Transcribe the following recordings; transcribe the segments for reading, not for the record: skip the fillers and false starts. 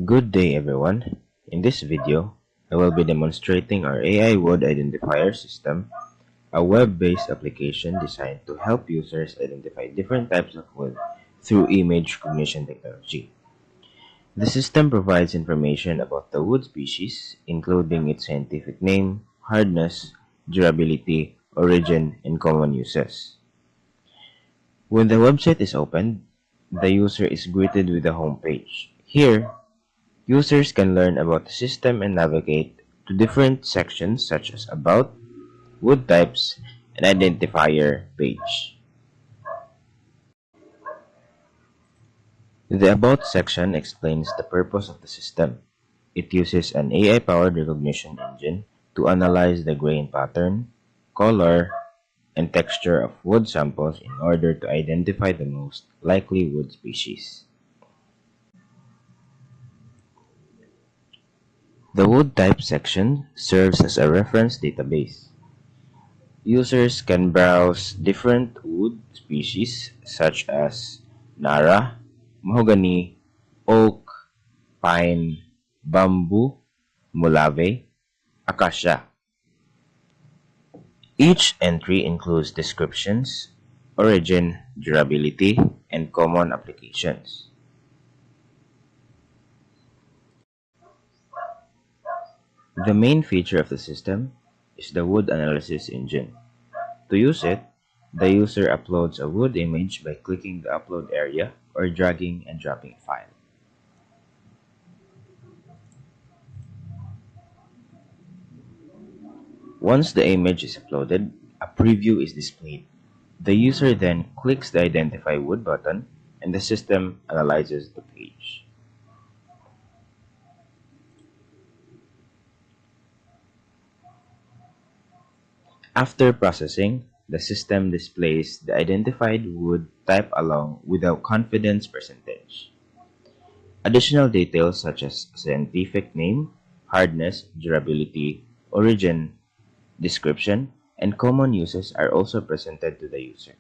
Good day everyone. In this video, I will be demonstrating our AI Wood Identifier system, a web-based application designed to help users identify different types of wood through image recognition technology. The system provides information about the wood species, including its scientific name, hardness, durability, origin, and common uses. When the website is opened, the user is greeted with a home page. Here, users can learn about the system and navigate to different sections such as About, Wood Types, and Identifier page. The About section explains the purpose of the system. It uses an AI-powered recognition engine to analyze the grain pattern, color, and texture of wood samples in order to identify the most likely wood species. The Wood Type section serves as a reference database. Users can browse different wood species such as Nara, mahogany, oak, pine, bamboo, mulave, acacia. Each entry includes descriptions, origin, durability, and common applications. The main feature of the system is the wood analysis engine. To use it, the user uploads a wood image by clicking the upload area or dragging and dropping a file. Once the image is uploaded, a preview is displayed. The user then clicks the Identify Wood button and the system analyzes the page. After processing, the system displays the identified wood type along with a confidence percentage. Additional details such as scientific name, hardness, durability, origin, description, and common uses are also presented to the user.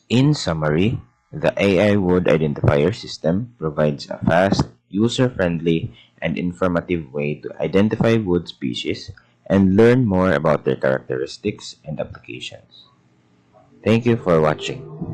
In summary, the AI Wood Identifier system provides a fast, user-friendly, and informative way to identify wood species and learn more about their characteristics and applications. Thank you for watching.